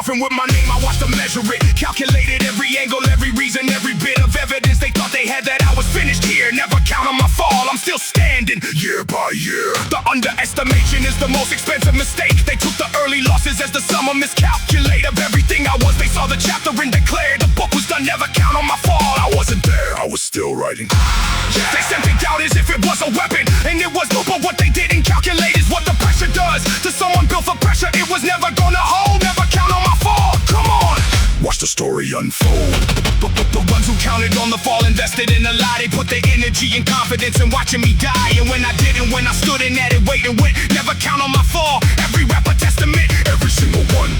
coffin with my name, I watched them measure it. Calculated every angle, every reason, every bit of evidence they thought they had that I was finished here. Never count on my fall, I'm still standing year by year. The underestimation is the most expensive mistake. They took the early losses as the sum of miscalculate of everything I was. They saw the chapter and declared the book was done. Never count on my fall. I wasn't there, I was still writing. They sent me doubt as if it was a weapon, and it was no, but what they didn't calculate is what the pressure does to someone built for pressure. It was never gonna hold. Never count on my fall. Come on, watch the story unfold. The ones who counted on the fall invested in a lie. They put their energy and confidence in watching me die. And when I didn't, when I stood in at it, waiting, went. Never count on my fall. Every rapper testament, every single one.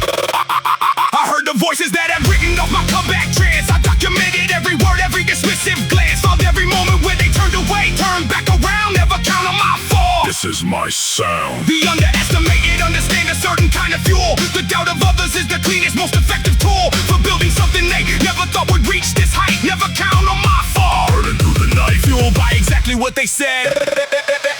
I heard the voices that have written off my comeback trance. I documented every word, every dismissive glance. Found every moment where they turned away, turned back around. Never count on my fall. This is my sound. The underestimated understand a certain kind of fuel. The doubt of others is the cleanest, most effective tool for building something they never thought would reach this height. Never count on my fall. Burning through the night, fueled by exactly what they said.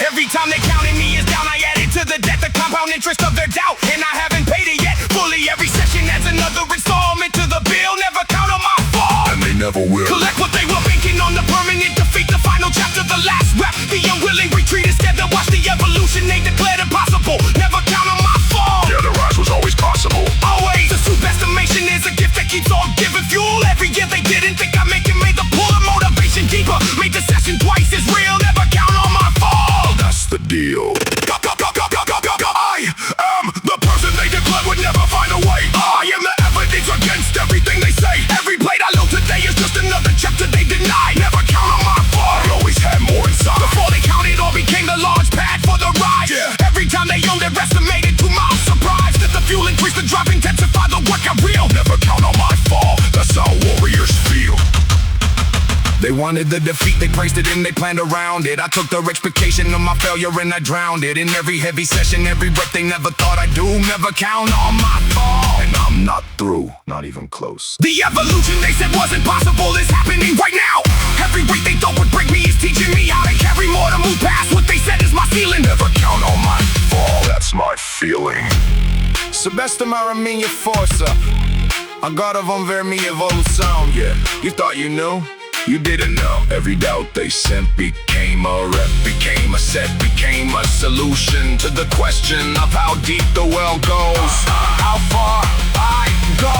Every time they counted me as down, I added to the debt the compound interest of their doubt. And I haven't paid it yet. Fully every session adds another installment to the bill. Never count on my fall. and they never will. Collect what they were banking on, the permanent defeat, the final chapter, the last rap. The unwilling retreat instead that watch the evolution they declared impossible. Never count on my fall. Yeah, the rise was always possible. Always, the subestimation is a gift that keeps on giving fuel. Every year they didn't think I'd make it, made the pull of motivation deeper. Made the session twice as real. Never count on my fall. That's the deal. I am the person they declared would never find a way. I am the evidence against everything they say. Every blade I load today is just another chapter they deny. Never count on my fall. I always had more inside. Before they counted all became the launch pad for the ride. Yeah. Every time they underestimated, to my surprise, that the fuel increased, the drive intensified, the work got real. Never count on my fall. That's how warriors feel. They wanted the defeat, they praised it and they planned around it. I took the explication of my failure and I drowned it. In every heavy session, every breath they never thought I'd do. Never count on my fall. And I'm not through, not even close. The evolution they said wasn't possible is happening right now. Every weight they thought would break me is teaching me how to carry more, to move past what they said is my ceiling. Never count on my fall, that's my feeling. Subestimare minha força. Agora vão ver minha evolução. Yeah, You thought you knew? you didn't know. Every doubt they sent became a rep, became a set, became a solution to the question of how deep the well goes. How far I go.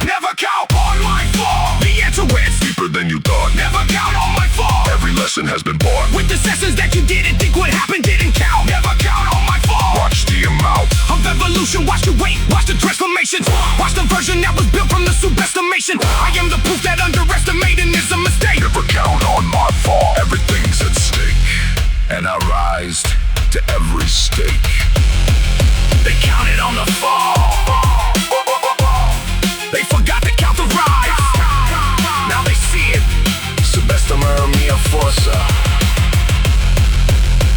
Never count on my fall. The answer is Deeper than you thought. never count on my fall. Every lesson has been bought. With the sessions that you didn't think would happen didn't count. Never count on my fall. Watch the amount. Of evolution, watch the weight, watch the transformations. Watch the version that was built from the subestimation. I am the proof that underestimating is a mistake. Never count on my fall. Everything's at stake, and I rise to every stake. They counted on the fall. They forgot to count the rise. Now they see it. Subestimare minha força.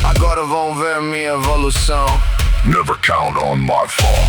Agora vão ver minha evolução. Never count on my fall.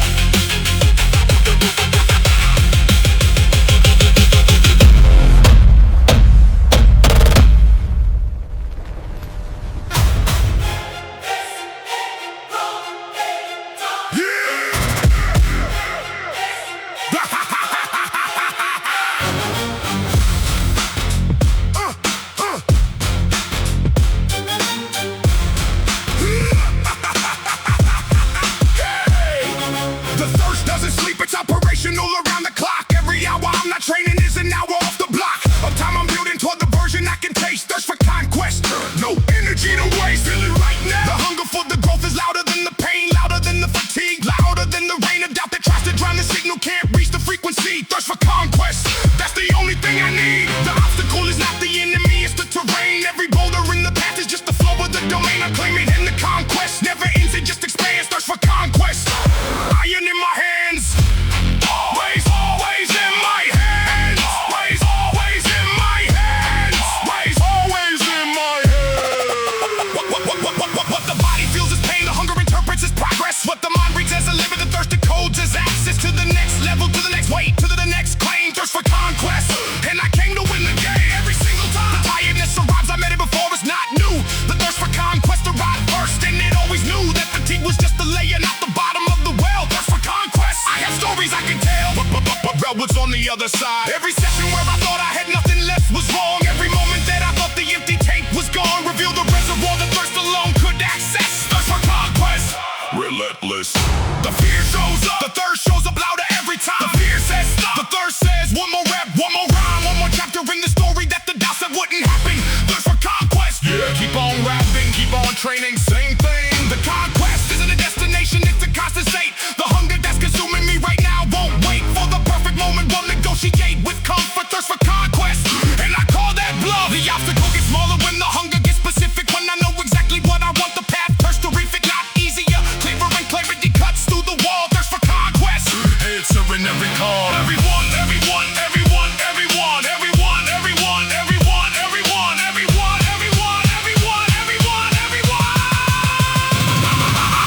other side. Every session where I thought I had nothing left was wrong. Every moment that I thought the empty tank was gone revealed the reservoir the thirst alone could access. Thirst for conquest, Relentless. the fear shows up, the thirst shows up louder every time. The fear says stop, the thirst says one more rep, one more rhyme, one more chapter in the story that the doubt said wouldn't happen. Thirst for conquest, Yeah. keep on rapping, keep on training, same thing. The conquest isn't a destination, it's a constant state. The hunger that's consuming me right now won't wait for the perfect moment. Won't negotiate with comfort. Thirst for conquest, and I call that bluff. The obstacle gets smaller when the hunger gets specific. When I know exactly what I want, the path turns terrific. Not easier, clearer and clarity cuts through the wall. Thirst for conquest, Answering every call. everyone, everyone, everyone, everyone, everyone, everyone, everyone, everyone, everyone, everyone, everyone, everyone, everyone.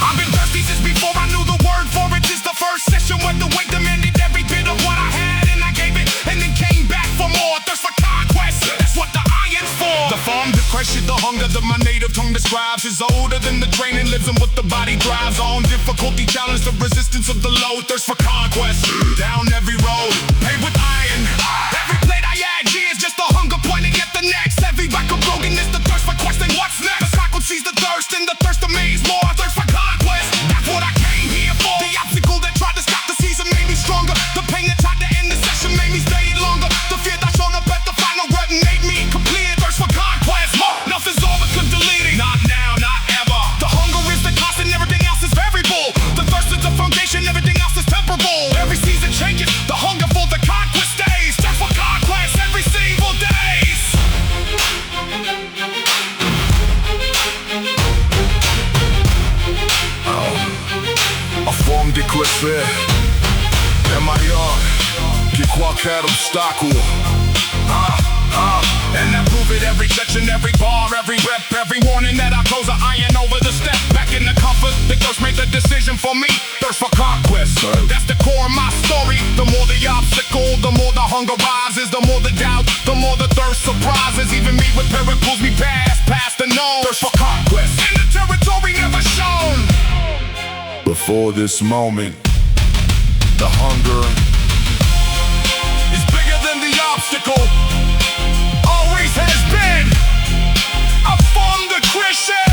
I've been thirsty since before I knew the word for it. This the first session where the weight demanded every bit of what I had, and I gave it, and then came back for more. Thirst for conquest, that's what the iron's for. The farm, the question, the hunger that my native tongue describes is older than the training lives and what the body thrives on. Difficulty challenge the resistance of the low. Thirst for conquest, down every road, paved with iron. Every plate I add, G is just a hunger pointing at the next. Every back of broken is the thirst for questing what's next. The cycle sees the thirst and the thirst amaze more. Thirst for conquest, that's what I came here for. The obstacle that tried to stop the season made me stronger. The pain that tried to end the session made me stay longer. The fear that showed up at the final word made me complete. Thirst for conquest, nothing's all but good deleting. Not now, not ever. The hunger is the constant, everything else is variable. The thirst is the foundation, everything else is temporable. Every season changes, the hunger for the conquest stays. Thirst for conquest every single days. A forme d'écossais. M.I.R. Qui croit qu'être obstacle. And I prove it every section, every bar, every rep, every warning that I close an iron over the step. Back in the comfort, the thirst made the decision for me. Thirst for conquest, that's the core of my story. The more the obstacle, the more the hunger rises. The more the doubt, the more the thirst surprises. Even me with miracles, me past the known. Thirst for conquest, in the territory never shown. Before this moment, the hunger It's bigger than the obstacle. Always has been. I formed the Christian.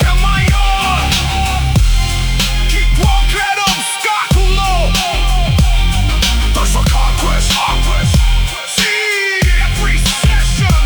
Am I on? Keep walking at obstacle. thirst for conquest. See every session.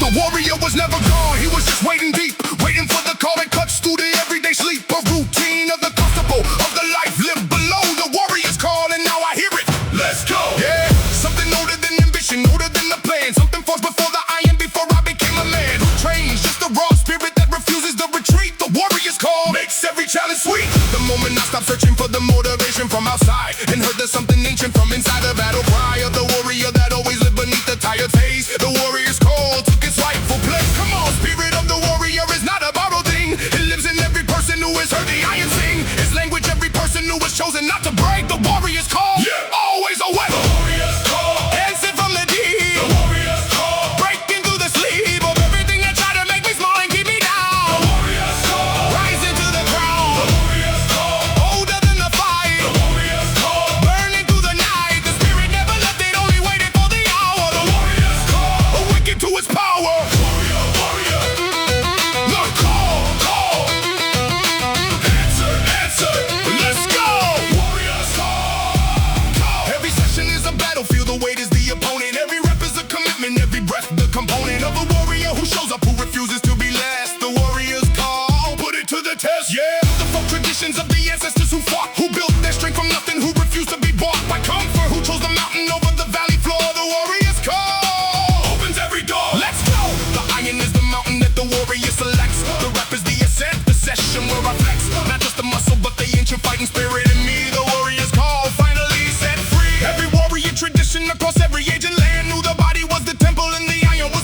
The warrior was never gone, he was just waiting deep, waiting for the call that cuts through the everyday sleep. A routine of the comfortable, of the life lived below. The warrior's call, and now I hear it. Let's go. Yeah, something older than ambition, older than the plan. Something forged before the iron, before I became a man who trains. Just a raw spirit that refuses to retreat. The warrior's call makes every challenge sweet. The moment I stopped searching for the motivation from outside and heard there's something ancient from inside the battle cry of the warrior that always lived beneath the tired face. The warrior's call took its rightful place. Come on, spirit of the warrior is not a borrowed thing. It lives in every person who has heard the iron sing. It's language every person who has chosen not to break. The warrior's call, always a weapon. The warrior's call. Dancing from the deep, The warrior's call. breaking through the sleep of everything that tried to make me small and keep me The down. warrior's call. Rising to the The crown, warrior's call. older than the fight, The warrior's call. burning through the night. The spirit never left, it only waited for the hour. The Warrior's call. awakened to its power. Warrior, warrior. The call, Answer, answer. let's go. Warrior's call. Every session is a battlefield, the weight is the opponent. Every rep is a commitment, every breath the component of a warrior who shows up, who refuses to be last. The warrior's call, put it to the test, yeah. The folk traditions of the ancestors who fought, who built their strength from nothing, who refused to be bought by comfort, who chose the mountain over the valley floor. The warrior's call Opens every door. let's go. The iron is the mountain that the warrior selects. The rep is the ascent, the session where I flex. Not just the muscle, but the ancient fighting spirit in me. The warrior's call finally set free. Every warrior tradition across every age and land knew the body was the temple and the iron was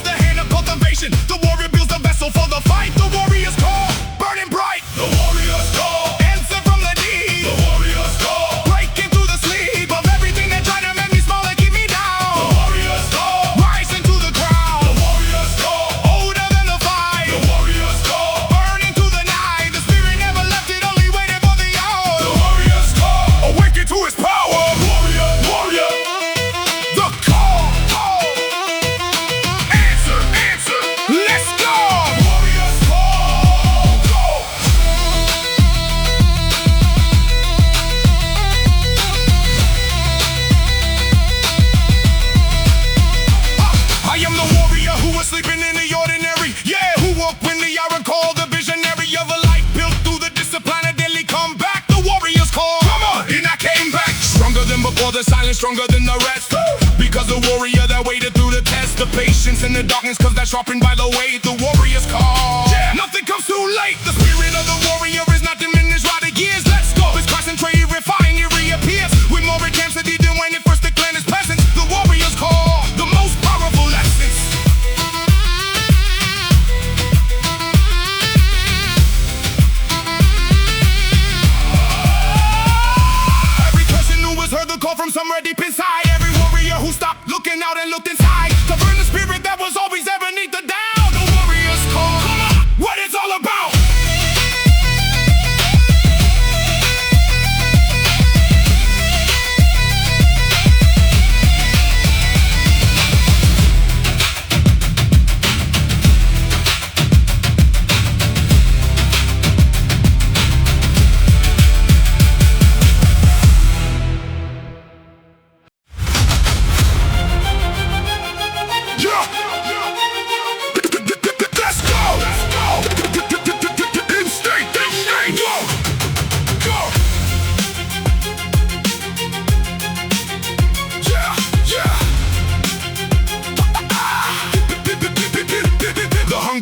for the silence stronger than the rest. Because the warrior that waited through the test, the patience in the darkness, cause that's sharpened by the weight. The warrior's call, nothing comes too late. The spirit of the warrior is not diminished by the years. Let's go, it's concentrated, refined, it reappears with more intensity than when it first declared its presence. The warrior's call, the most powerful essence. Every person who has heard the call from somewhere deep inside, every warrior who stopped looking out and looked inside, to burn the spirit that was always there beneath the down. The warrior's call, come on, what it's all about.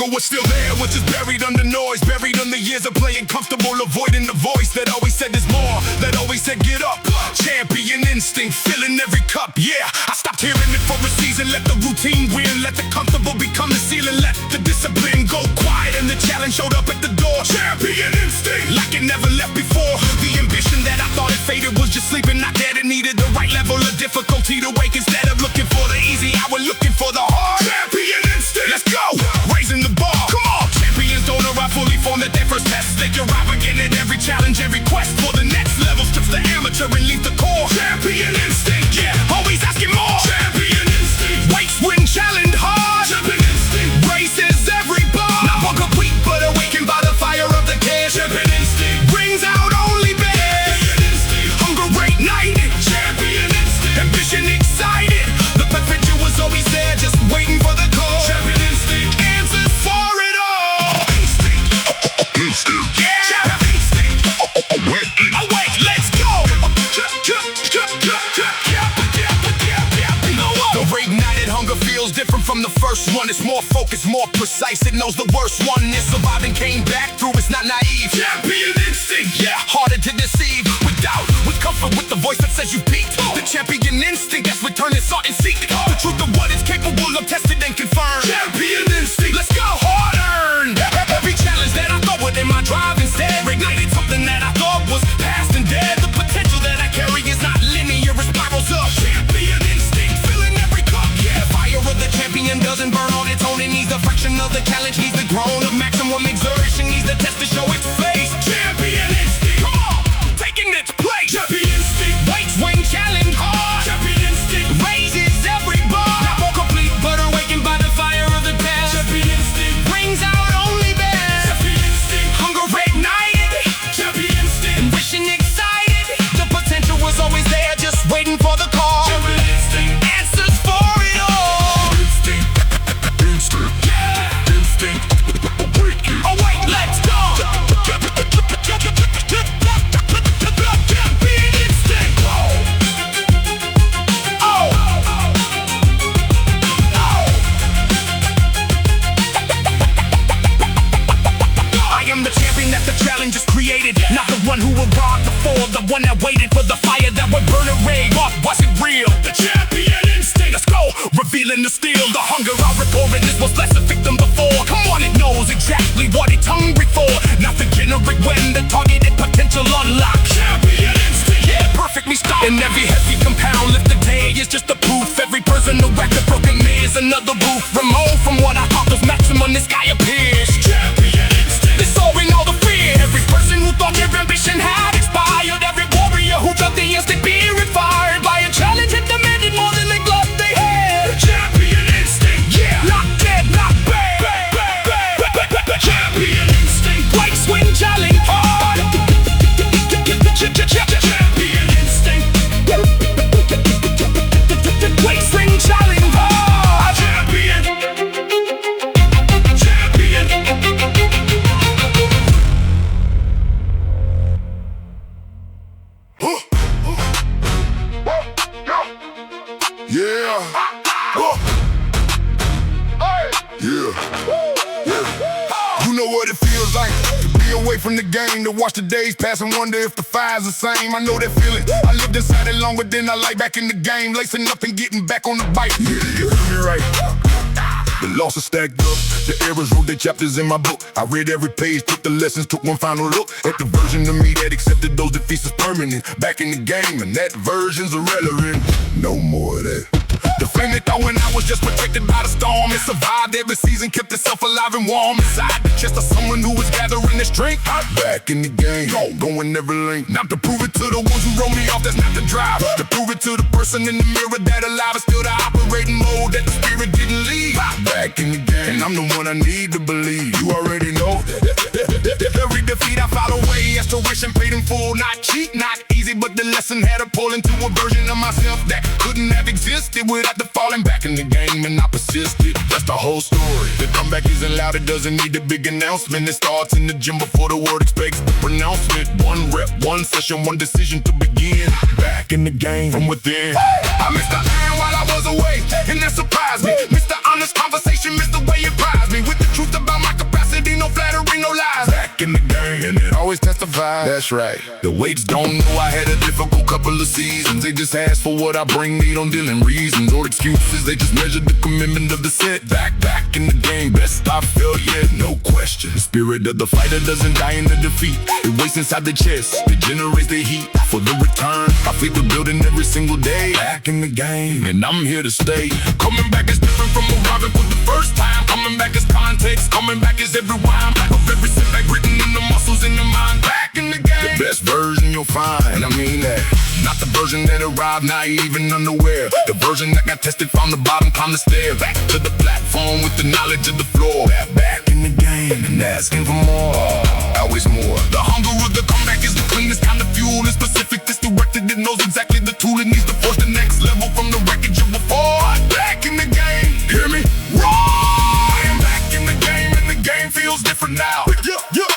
Was still there, was just buried under noise, buried under years of playing comfortable, avoiding the voice that always said there's more, that always said get up. Champion instinct, filling every cup, yeah. I stopped hearing it for a season, let the routine win, let the comfortable become the ceiling, let the discipline go quiet, and the challenge showed up at the door. Champion instinct, like it never left before. The ambition that I thought it faded was just sleeping, not dead. It needed the right level of difficulty to wake. Instead of looking for the easy, I was looking for the hard. Champion instinct, let's go, raising the bar. Come on, champions don't arrive fully formed at their first test. They arrive again at every challenge, every quest for the next level. Strips the amateur and leave the core. Champion instinct, yeah, always asking more. Champion instinct, weights when challenged hard. Champion instinct, races every bar. Not one complete, but awakened by the fire of the kid. Champion instinct, brings out only best. Champion instinct, hunger ignited. Champion instinct, ambition excited. The potential was always there, just waiting for the call. Champion instinct, answers for it all. Instinct, yeah. Instinct, awake, let's go. The reignited hunger feels different from the first one. It's more focused, more precise. It knows the worst one. It survived and came back through. It's not naive. Champion instinct, yeah. Harder to deceive. With doubt, with comfort, with the voice that says you peaked. The champion instinct that's returning, sought and seek. The truth of what it's capable of, tested and confirmed. Champion instinct, let's go. Hard earned. Every challenge that I thought would end my drive instead ignited something that I thought was past and dead. The potential that I carry is not linear, it spirals up. Champion instinct, filling every cup, yeah. Fire of the champion doesn't burn on its own. It needs the fraction of the challenge, needs the groan of maximum exertion, needs the test to show its face. Champion instinct, come on, taking its place. Champion instinct, waits when challenged hard. Champion instinct, raises every bar. Not more complete, but awakened by the fire of the test. Champion instinct, brings out only best. Champion instinct, hunger ignited. Champion instinct, wishing excited. The potential was always there, just waiting for the call. Champion instinct, answers for it all. Instinct, instinct, yeah. Instinct, awake, let's go. Champion instinct. Oh. I am the champion that the challenge is created, not the one who arrived before, the one that waited for the fire that would burn and rage. What was it real? The champion instinct. Let's go, revealing the steel, the hunger I report, and this was less a victim before. Come on, it knows exactly what it's hungry for, not the generic when the targeted potential unlocked. Champion instinct, yeah, perfectly stocked. And every heavy compound lift today is just a proof. Every person who wrecked the broken me is another roof. Removed from what I thought was maximum, the sky appears. Champion instinct, this all we know the fear. Every person who thought their ambition had expired, every warrior who felt the instant being fired by a challenge and demanded more than the glove they had. Champion instinct, yeah, not dead, not bad. Champion instinct, waits when challenged hard. Champion instinct, waits when challenged hard. Champion, champion. it feels like to be away from the game, to watch the days pass and wonder if the fire's the same. I know that feeling. I lived inside it longer than I like back in the game, lacing up and getting back on the bike. Yeah, you heard me right. The losses stacked up, the errors wrote their chapters in my book. I read every page, took the lessons, took one final look at the version of me that accepted those defeats as permanent. Back in the game, and that version's irrelevant. No more of that. The flame they thought when I was just protected by the storm, it survived every season, kept itself alive and warm inside the chest of someone who was gathering their strength. Back in the game, going every length. Not to prove it to the ones who wrote me off, that's not the drive. To prove it to the person in the mirror that alive is still the operating mode that the spirit didn't leave. Back in the game, and I'm the one I need to believe. You already know. Every defeat I found a way, restoration paid in full. Not cheap, not easy, but the lesson had to pull into a version of myself that couldn't have existed without the falling back in the game, and I persisted. That's the whole story. The comeback isn't loud, it doesn't need a big announcement. It starts in the gym before the word expects the pronouncement. One rep, one session, one decision to begin. Back in the game from within. I missed the hand while I was away, and that surprised me. Missed the honest conversation, missed the way it prized me. With the truth about my capacity, no flattery, no lies. Back in the game, and it always testifies. That's right. The weights don't know I had a difficult couple of seasons. They just ask for what I bring, they don't deal in reasons or excuses. They just measure the commitment of the setback. Back in the game, best I felt yet, no question. The spirit of the fighter doesn't die in the defeat. It waits inside the chest, it generates the heat for the return. I feel the building every single day. Back in the game, and I'm here to stay. Coming back is different from arriving for the first time. Coming back is context, coming back is every rhyme of every setback written in the muscles in the mind. Back in the game, the best version you'll find, and I mean that. Not the version that arrived naive and unaware. The version that got tested from the bottom, climbed the stair. Back to the platform with the knowledge of the floor. Back in the game and asking for more, always more. The hunger of the comeback is the cleanest kind of fuel. It's specific, it's directed, it knows exactly the tool it needs to force the next level from the wreckage of before. Back in the game, hear me? Roar! I am back in the game, and the game feels different now.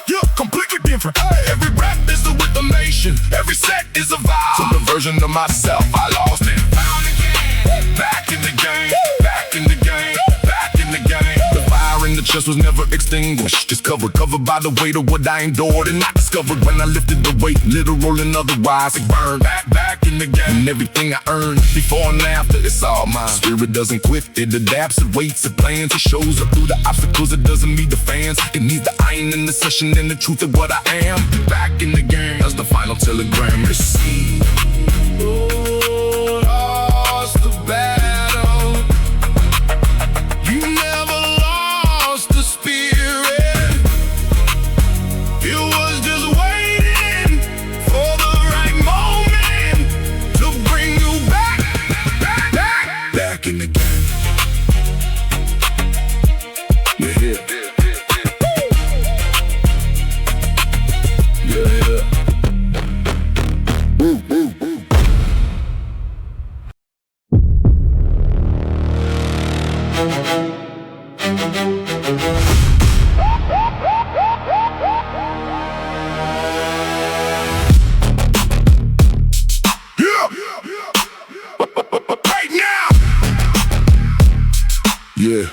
Yeah, completely different. Every rap is a rhythmation, every set is a vibe. So the version of myself I lost and found again. Back in the game, back in the game, back in the game. The fire in the chest was never extinguished, just covered by the weight of what I endured and I discovered when I lifted the weight, literal and otherwise. It burned back in the game, and everything I earned before and after, it's all mine. Spirit doesn't quit, it adapts, it waits, it plans, it shows up through the obstacles. It doesn't need the fans, it needs the iron in the session and the truth of what I am. Back in the game, that's the final telegram. Receive. Lost the battle. You never lost the spirit. It was just waiting for the right moment to bring you back in the game. Yeah. Yeah.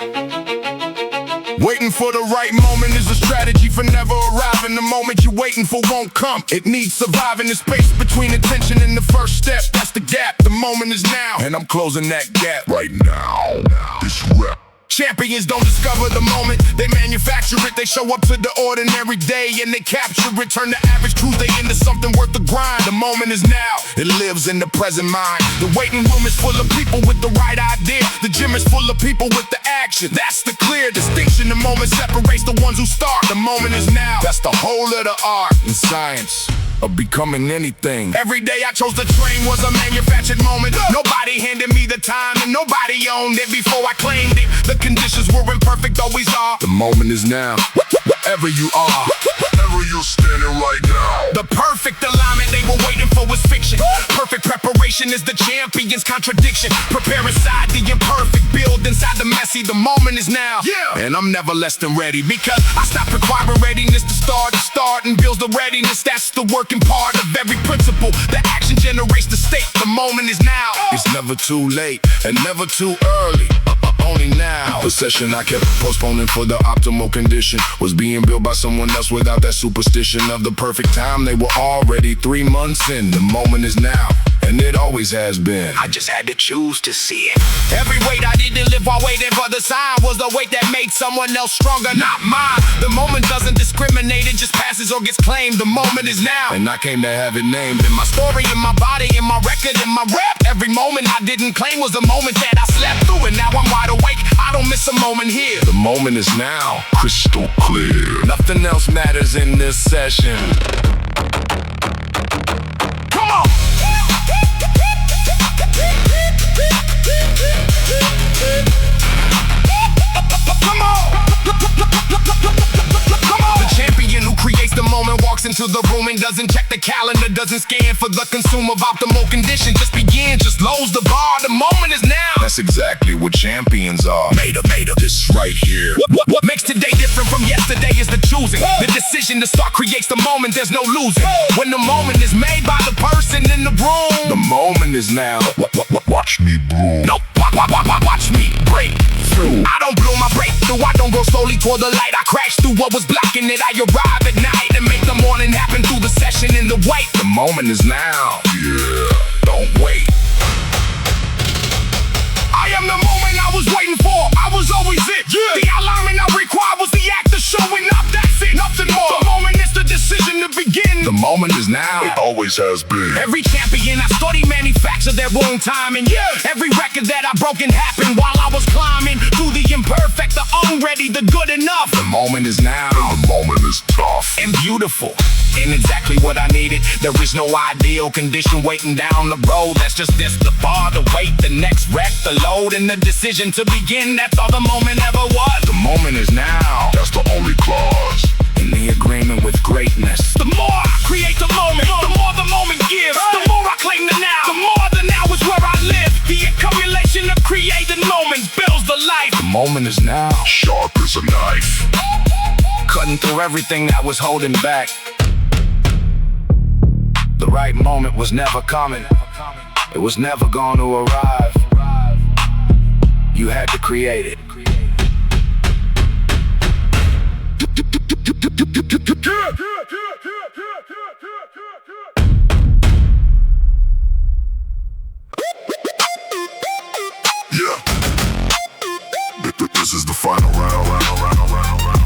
Waiting for the right moment is a strategy for never arriving. The moment you're waiting for won't come. It needs surviving the space between attention and the first step. That's the gap. The moment is now, and I'm closing that gap right now. This rap. Champions don't discover the moment, they manufacture it. They show up to the ordinary day and they capture it. Turn the average Tuesday into something worth the grind. The moment is now, it lives in the present mind. The waiting room is full of people with the right idea. The gym is full of people with the action. That's the clear distinction. The moment separates the ones who start. The moment is now, that's the whole of the art and science of becoming anything. Every day I chose to train was a manufactured moment. Nobody handed me the time and nobody owned it before I claimed it. The conditions were imperfect, always are. The moment is now, wherever you are, wherever you're standing right now. The perfect alignment they were waiting for was fiction. Perfect preparation is the champion's contradiction. Prepare inside the imperfect, build inside the messy. The moment is now, and I'm never less than ready, because I stopped requiring readiness to start and builds the readiness. That's the working part of every principle. The action generates the state. The moment is now. It's never too late and never too early. Only now. The session I kept postponing for the optimal condition was being built by someone else without that superstition of the perfect time. They were already 3 months in. The moment is now, and it always has been. I just had to choose to see it. Every weight I didn't live while waiting for the sign was the weight that made someone else stronger, not mine. The moment doesn't discriminate, it just passes or gets claimed. The moment is now, and I came to have it named. in my story, in my body, in my record, in my rap. Every moment I didn't claim was the moment that I slept through, and now I'm wide awake. I don't miss a moment here. The moment is now, crystal clear. Nothing else matters in this session. Come on! Come on! Come on! The champion who creates the moment walks into the room and doesn't check the calendar, doesn't scan for the consumer of optimal condition. Just begin, just lowers the bar. The moment is now. That's exactly what champions are. Made up, this right here. What makes today different from yesterday is the choosing. The decision to start creates the moment, there's no losing. When the moment is made by the person in the room. The moment is now. Watch me bloom. No, watch me break through. I don't blow my breakthrough. I don't go slowly toward the light. I crash through what was blocking it. I arrive at night and make the morning happen through the session in the white. The moment is now. Yeah, don't wait. I am the moment I was waiting for. I was always it. Yeah. The alignment I required was the act of showing up. That's it, nothing more. The moment is the decision to begin. The moment is now. It always has been. Every champion I study manufactured their own timing. Yeah. Every record that I broke happened while I was climbing through the imperfect, the unready, the good enough. The moment is now. The moment is tough and beautiful. And exactly what I needed. There is no ideal condition waiting down the road. That's just this, the bar, the weight, the next wreck, the load, and the decision to begin. That's all the moment ever was. The moment is now. That's the only clause in the agreement with greatness. The more I create the moment the moment gives. The more I claim the now, the more the now is where I live. The accumulation of created moments builds the life. The moment is now. Sharp as a knife. Cutting through everything that was holding back. The right moment was never coming. It was never going to arrive. You had to create it. Yeah. This is the final round. This is the final round.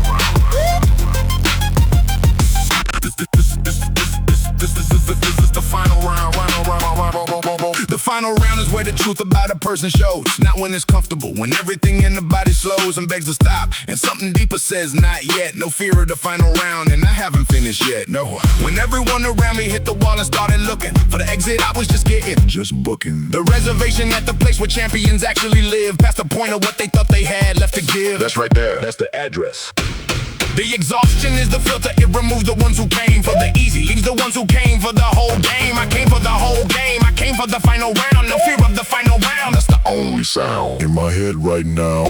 The final round is where the truth about a person shows. Not when it's comfortable, when everything in the body slows and begs to stop, and something deeper says not yet. No fear of the final round, and I haven't finished yet, no. When everyone around me hit the wall and started looking for the exit, I was just booking the reservation at the place where champions actually live, past the point of what they thought they had left to give. That's right there, that's the address. The exhaustion is the filter, it removes the ones who came for the easy, leaves the ones who came for the whole game. I came for the whole game, I came for the final round. No fear of the final round. That's the only sound in my head right now.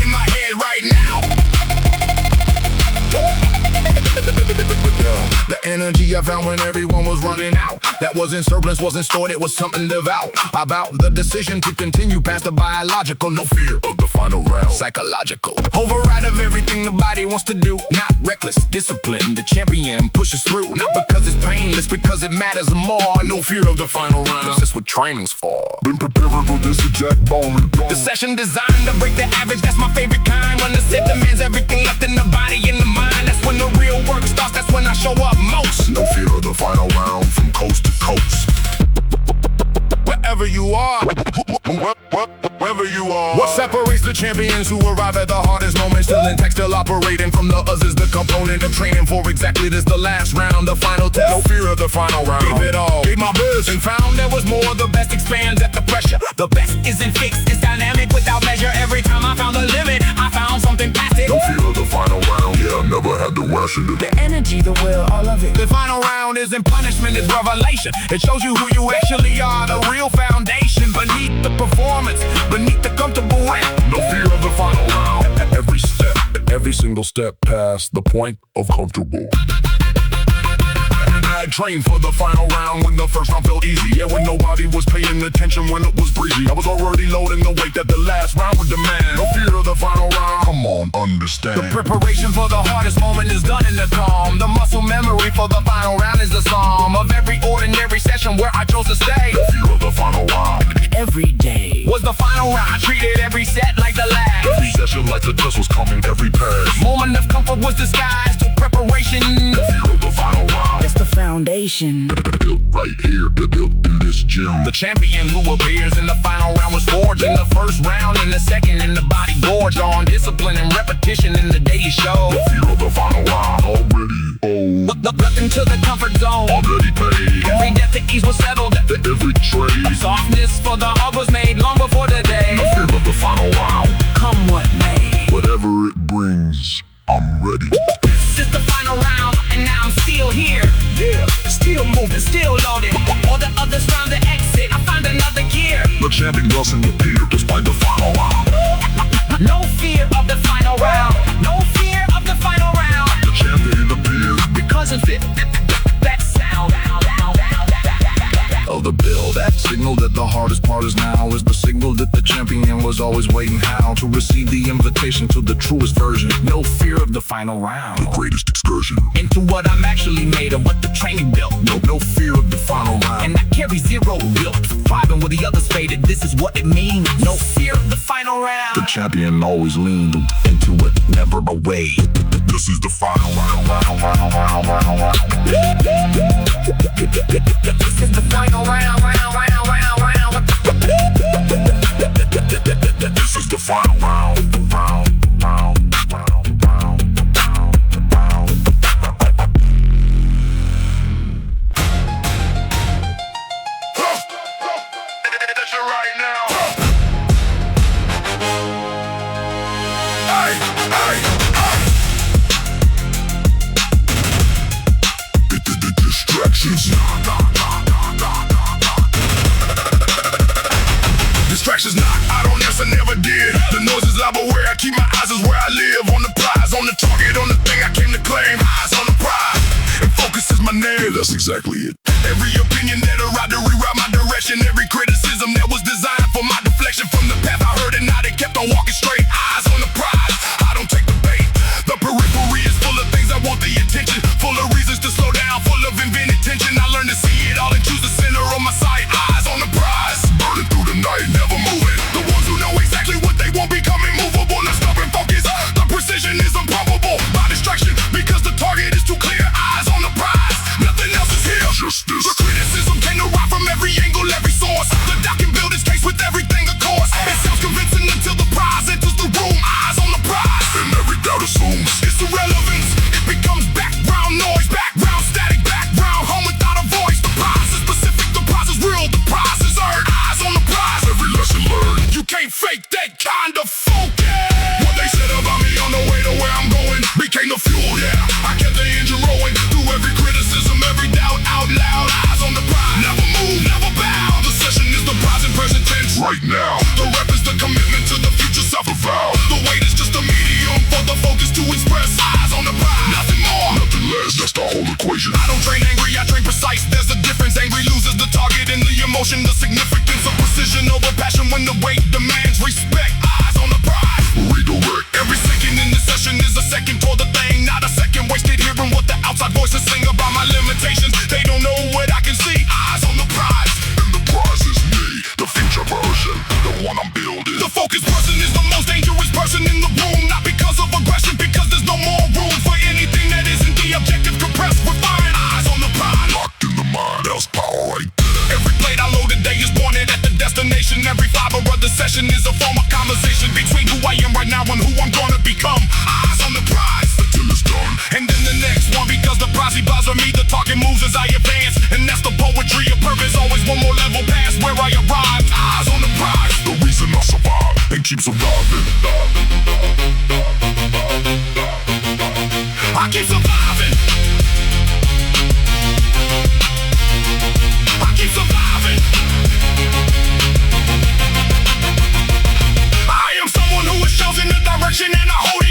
In my head right now. The energy I found when everyone was running out, that wasn't surplus, wasn't stored, it was something devout. About the decision to continue past the biological. No fear of the final round. Psychological. Override of everything the body wants to do. Not reckless, discipline, the champion pushes through. Not because it's painless, because it matters more. No fear of the final round. That's what training's for. Been preparing for this exact moment. The session designed to break the average, that's my favorite kind. When the set demands everything left in the body and the mind. That's when the real work starts, that's when I show up most. No fear of the final round, from coast to coast. Wherever you are, wherever you are. What separates the champions who arrive at the hardest moment? Still intact, still operating. From the others, the component of training for exactly this, the last round, the final test. No fear of the final round. Gave it all, gave my best, and found there was more. The best expands at the pressure. The best isn't fixed, it's dynamic without measure. Every time I found a limit, I found something past it. No fear of the final round. Yeah, I never had to ration it. The energy, the will, all of it. The final round isn't punishment, it's revelation. It shows you who you actually are, the real foundation. Beneath the performance, beneath the comfortable way. No fear of the final round. Every step, every single step past the point of comfortable. I trained for the final round when the first round felt easy. Yeah, when nobody was paying attention when it was breezy. I was already loading the weight that the last round would demand. No fear of the final round, come on, understand. The preparation for the hardest moment is done in the calm. The muscle memory for the final round is the sum of every ordinary session where I chose to stay. No fear of the final round. Every day was the final round. I treated every set like the last. Every session like the test was coming, every pass. Moment of comfort was disguised to preparation. No fear of the final round. It's the foundation built right here, built in this gym. The champion who appears in the final round was forged in the first round, in the second in the body gorged on discipline and repetition in the daily show. No fear of the final round, already old. Look into the comfort zone, already paid. Every depth to ease was settled. To every trade, softness for the heart was made long before the day. No fear of the final round, come what may. Whatever it brings, I'm ready. This is the final round, and now I'm still here. Yeah, still moving, still loaded. All the others found the exit, I find another gear. The champion doesn't appear despite the final round. No fear of the final round. No fear of the final round. The champion appears because of it. That sound of the bell, that signal that the hardest part is now, is the signal that the champion was always waiting how to receive the invitation to the truest version. No fear of the final round, the greatest excursion into what I'm actually made of, what the training built. No fear of the final round, and I carry 0 guilt. Thriving with the others faded, this is what it means. No fear of the final round. The champion always leaned into it, never away. This is the final round, This is the final round, This is the final round, That's it right now. Distractions. Distractions not, I don't answer, never did. The noise is loud, but where I keep my eyes is where I live. On the prize, on the target, on the thing I came to claim. Eyes on the prize, and focus is my name. Yeah, that's exactly it. Every opinion that arrived to reroute my direction. Every criticism that was designed for my deflection from the path I heard and not it kept on walking straight. Eyes on the prize, I don't take the bait. The periphery is full of things I want the attention. Full of reasons to slow down, full of invented tension. I learned to see it all and choose the center of my sight. Eyes on the prize, burning through the night, never moving. The ones who know exactly what they want become immovable. Not stubborn focus, the precision is improbable. My distraction, because the target is too clear. Eyes on the prize, nothing else is here. Justice. The criticism can arrive from every angle, every source. The doc can build its case with everything, of course. It sounds convincing until the prize enters the room. Eyes on the prize, and every doubt assumes it's irrelevance. It becomes background noise, background static, background home without a voice. The prize is specific, the prize is real, the prize is earned. Eyes on the prize, every lesson learned. You can't fake that kind of focus. What they said about me on the way to where I'm going became the fuel, yeah. I kept the engine rolling through every criticism, every doubt out loud. Eyes on the prize, never move, never bow. The session is the prize in present tense right now. The rep is the commitment to the future self-avow. The weight is just a medium for the focus to express. Eyes on the prize, nothing more, nothing less. That's the whole equation. I don't train angry, I train precise. There's a difference. Angry loses the target and the emotion. The significance of precision over passion when the weight demands respect. Eyes on the prize, redirect. Every second in the session is a second toward the thing. Not a second wasted hearing what the outside voices sing about my limitations. They don't know what I can see. Eyes on the prize, and the prize is me, the future version, the one I'm building. The focused person is the most dangerous person in the room. Not because of aggression, because there's no more room for anything that isn't the objective. Compressed, refined. Eyes on the prize, locked in the mind. That's power right there. Every plate I load today is pointed at the destination. Every fiber of the session is a form of conversation between who I am right now and who I'm gonna become. Eyes on the prize until it's done, and then the next one, because the prize evolves on me. The target moves as I advance, and that's the poetry of purpose. Always one more level past where I arrived. Eyes on the prize, the reason I survive and keep surviving. I keep surviving. I keep surviving. I am someone who is chosen the direction, and I hold